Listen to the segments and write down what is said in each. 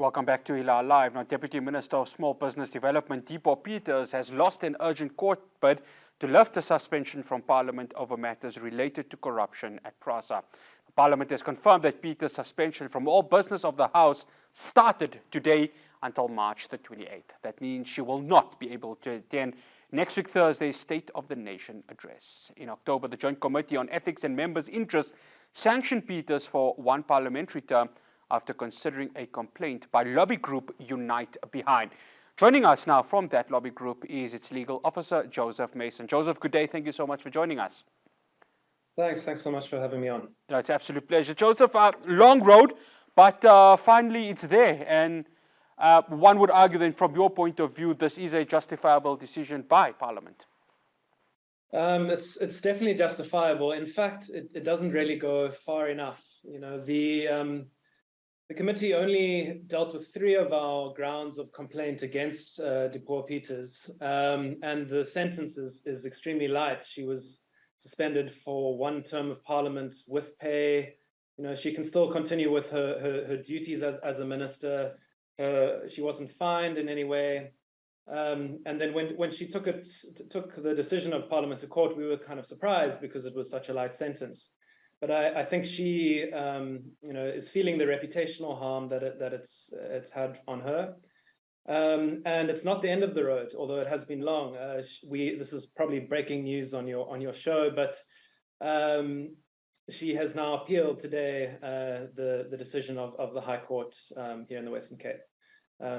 Welcome back to Hilaal Live. Now, Deputy Minister of Small Business Development, Dipuo Peters, has lost an urgent court bid to lift the suspension from Parliament over matters related to corruption at PRASA. Parliament has confirmed that Peters' suspension from all business of the House started today until March the 28th. That means she will not be able to attend next week Thursday's State of the Nation address. In October, the Joint Committee on Ethics and Members' Interests sanctioned Peters for one parliamentary term after considering a complaint by lobby group Unite Behind. Joining us now from that lobby group is its legal officer, Joseph Mayson. Joseph, good day. Thank you so much for joining us. Thanks so much for having me on. No, it's an absolute pleasure. Joseph, long road, but finally it's there. And one would argue then from your point of view, this is a justifiable decision by Parliament. It's definitely justifiable. In fact, it doesn't really go far enough. You know, the committee only dealt with 3 of our grounds of complaint against Dipuo Peters, and the sentence is extremely light. She was suspended for 1 term of Parliament with pay. You know, she can still continue with her duties as a minister. She wasn't fined in any way. And then when she took the decision of Parliament to court, we were kind of surprised because it was such a light sentence. But I think she, is feeling the reputational harm that it's had on her, and it's not the end of the road, although it has been long. This is probably breaking news on your show, but she has now appealed today the decision of the High Court here in the Western Cape.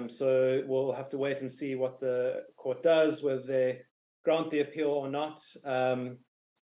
So we'll have to wait and see what the court does, whether they grant the appeal or not.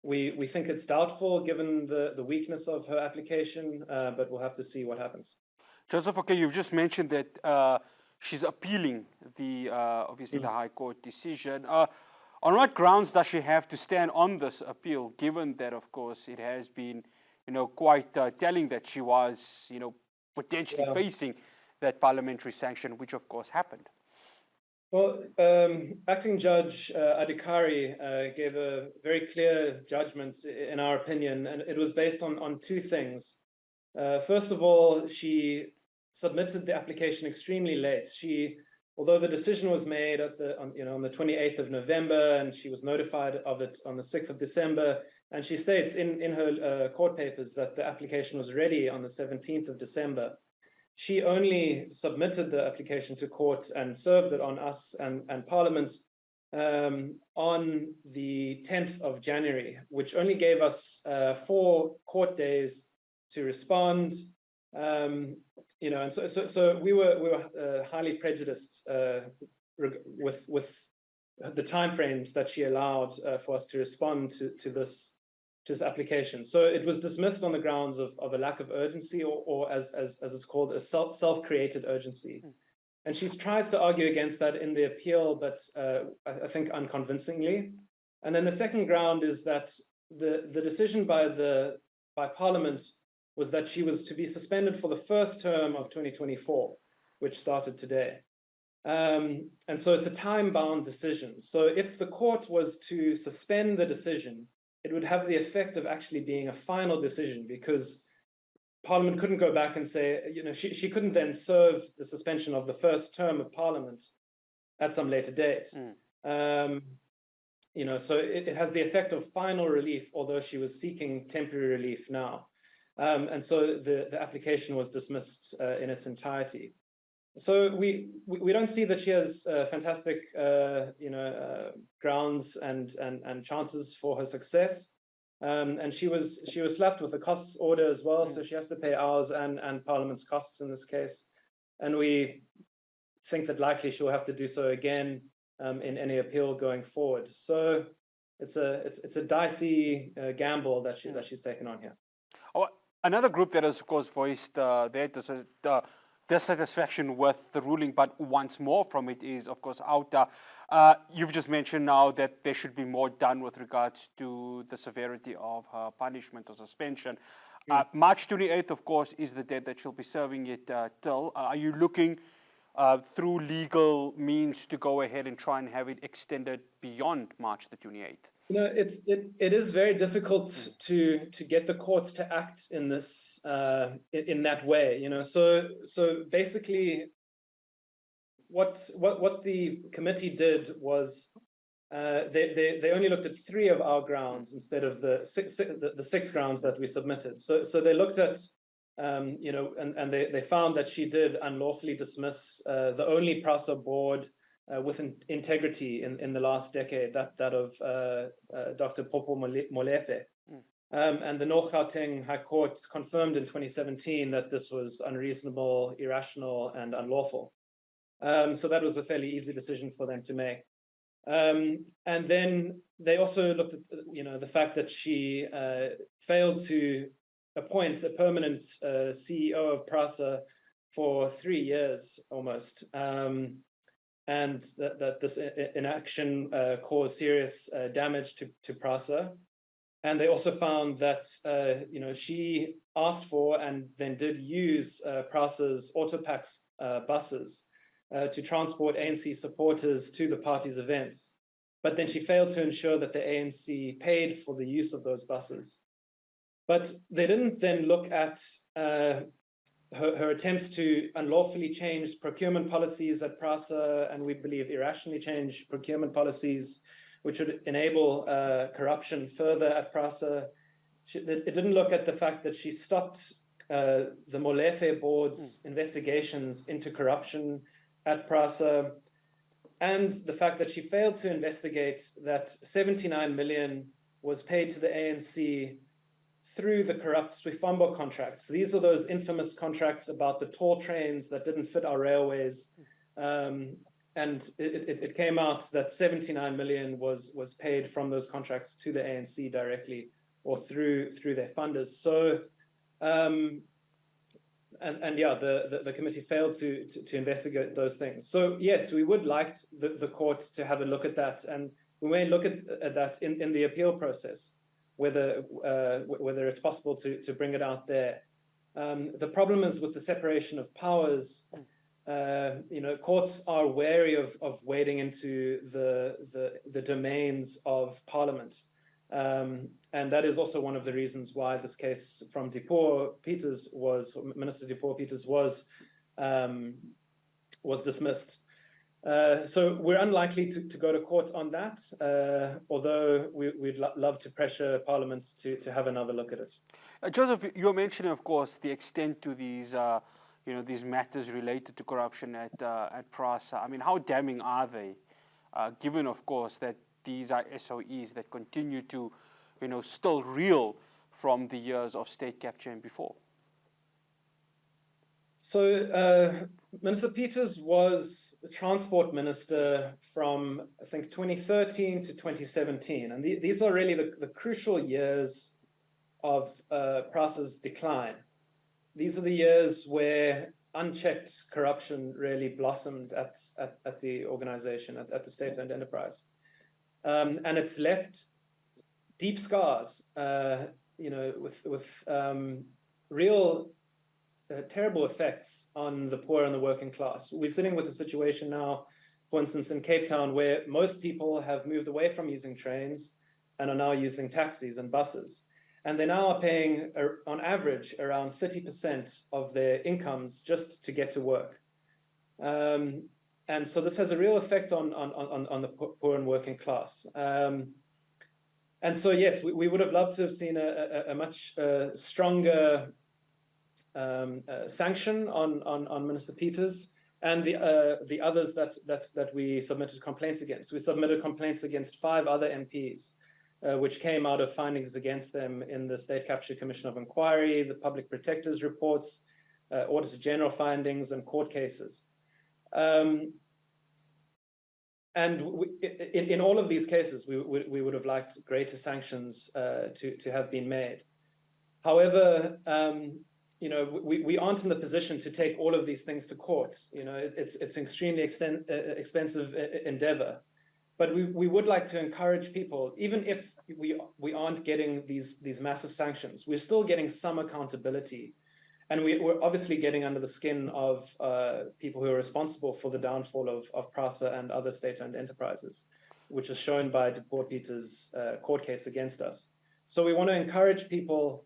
We think it's doubtful given the weakness of her application, but we'll have to see what happens. Joseph, okay, you've just mentioned that she's appealing obviously the High Court decision. On what grounds does she have to stand on this appeal, given that, of course, it has been, quite telling that she was, potentially facing that parliamentary sanction, which of course happened? Well, Acting Judge Adhikari gave a very clear judgment, in our opinion, and it was based on 2 things. First of all, she submitted the application extremely late. Although the decision was made on the 28th of November, and she was notified of it on the 6th of December, and she states in her court papers that the application was ready on the 17th of December. She only submitted the application to court and served it on us and Parliament on the 10th of January, which only gave us 4 court days to respond. And so we were highly prejudiced with the timeframes that she allowed for us to respond to this application. So it was dismissed on the grounds of a lack of urgency, or as it's called, a self-created urgency. And she tries to argue against that in the appeal, but I think unconvincingly. And then the second ground is that the decision by Parliament was that she was to be suspended for the first term of 2024, which started today. And so it's a time-bound decision. So if the court was to suspend the decision, it would have the effect of actually being a final decision, because Parliament couldn't go back and say, she couldn't then serve the suspension of the first term of Parliament at some later date. So it has the effect of final relief, although she was seeking temporary relief now. And so the application was dismissed in its entirety. So we don't see that she has fantastic grounds and chances for her success, and she was slapped with a costs order as well, so she has to pay ours and Parliament's costs in this case, and we think that likely she'll have to do so again in any appeal going forward. So it's a dicey gamble that she's taken on here. Oh, another group that has, of course, voiced their dissatisfaction with the ruling, but once more from it, is, of course, OUTA. You've just mentioned now that there should be more done with regards to the severity of her punishment or suspension. March 28th, of course, is the date that she'll be serving it till. Are you looking through legal means to go ahead and try and have it extended beyond March the 28th? It is very difficult to get the courts to act in this in that way. So basically, what the committee did was they only looked at 3 of our grounds instead of the six grounds that we submitted. So they looked at and they found that she did unlawfully dismiss the only PRASA board with integrity in the last decade, that of Dr. Popo Molefe. And the North Gauteng High Court confirmed in 2017 that this was unreasonable, irrational, and unlawful. So that was a fairly easy decision for them to make. And then they also looked at the fact that she failed to appoint a permanent CEO of PRASA for 3 years almost, and that this inaction caused serious damage to PRASA. And they also found that she asked for and then did use PRASA's Autopax buses to transport ANC supporters to the party's events. But then she failed to ensure that the ANC paid for the use of those buses. But they didn't then look at her attempts to unlawfully change procurement policies at PRASA, and we believe irrationally change procurement policies, which would enable corruption further at PRASA. It didn't look at the fact that she stopped the Molefe board's investigations into corruption at PRASA, and the fact that she failed to investigate that 79 million was paid to the ANC through the corrupt Swifambo contracts. These are those infamous contracts about the toll trains that didn't fit our railways. And it came out that 79 million was paid from those contracts to the ANC directly or through their funders. So, the committee failed to investigate those things. So yes, we would like the court to have a look at that, and we may look at that in the appeal process, whether it's possible to bring it out there. The problem is with the separation of powers. Courts are wary of wading into the domains of Parliament, and that is also one of the reasons why this case from Minister Dipuo Peters was dismissed. So we're unlikely to go to court on that, although we'd love to pressure Parliament to have another look at it. Joseph, you're mentioning, of course, the extent to these these matters related to corruption at PRASA. I mean, how damning are they, given, of course, that these are SOEs that continue to, still reel from the years of state capture and before? So Minister Peters was the transport minister from, I think, 2013 to 2017. And these are really the crucial years of PRASA's decline. These are the years where unchecked corruption really blossomed at the organization, at the state-owned enterprise. And it's left deep scars, with real terrible effects on the poor and the working class. We're sitting with a situation now, for instance, in Cape Town, where most people have moved away from using trains and are now using taxis and buses. And they now are paying, on average, around 30% of their incomes just to get to work. And so this has a real effect on the poor and working class. And so, yes, we would have loved to have seen a much stronger sanction on Minister Peters and the others that we submitted complaints against. We submitted complaints against 5 other MPs, which came out of findings against them in the State Capture Commission of Inquiry, the Public Protector's reports, Auditor General findings, and court cases. And in all of these cases, we would have liked greater sanctions to have been made. However, we aren't in the position to take all of these things to court. It's an extremely expensive endeavor. But we would like to encourage people, even if we aren't getting these massive sanctions, we're still getting some accountability. And we're obviously getting under the skin of people who are responsible for the downfall of PRASA and other state-owned enterprises, which is shown by Dipuo Peters' court case against us. So we want to encourage people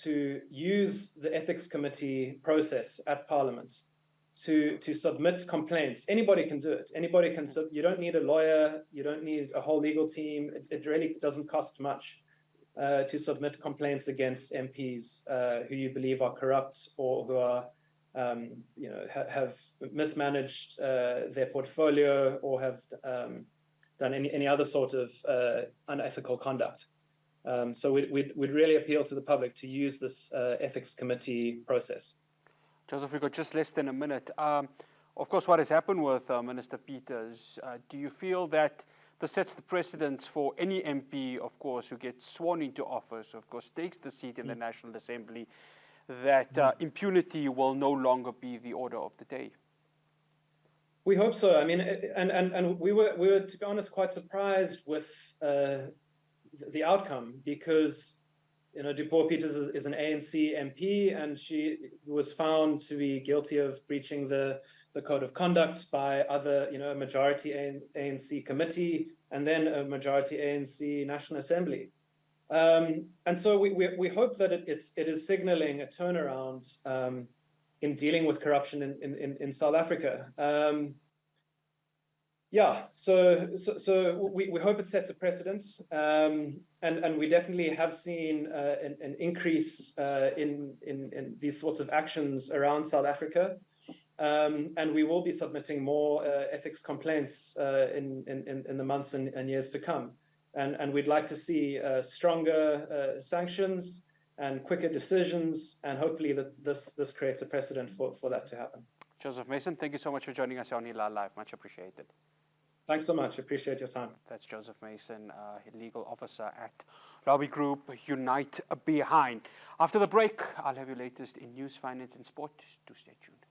to use the ethics committee process at Parliament to submit complaints. Anybody can do it. Anybody can. You don't need a lawyer. You don't need a whole legal team. It really doesn't cost much to submit complaints against MPs who you believe are corrupt or who are, have mismanaged their portfolio or have done any other sort of unethical conduct. So we'd really appeal to the public to use this ethics committee process. Joseph, we've got just less than a minute. Of course, what has happened with Minister Peters, do you feel that this sets the precedence for any MP, of course, who gets sworn into office, of course, takes the seat in the National Assembly, that impunity will no longer be the order of the day? We hope so. I mean, and we were, to be honest, quite surprised with the outcome, because Dipuo Peters is an ANC MP, and she was found to be guilty of breaching the code of conduct by other, a majority ANC committee and then a majority ANC National Assembly. And so we hope that it is signaling a turnaround in dealing with corruption in South Africa. So we hope it sets a precedent, and we definitely have seen an increase in these sorts of actions around South Africa, and we will be submitting more ethics complaints in the months and years to come, and we'd like to see stronger sanctions and quicker decisions, and hopefully that this creates a precedent for that to happen. Joseph Mayson, thank you so much for joining us on Hilaal Live. Much appreciated. Thanks so much. Appreciate your time. That's Joseph Mayson, legal officer at Lobby Group Unite Behind. After the break, I'll have your latest in news, finance, and sport. Do stay tuned.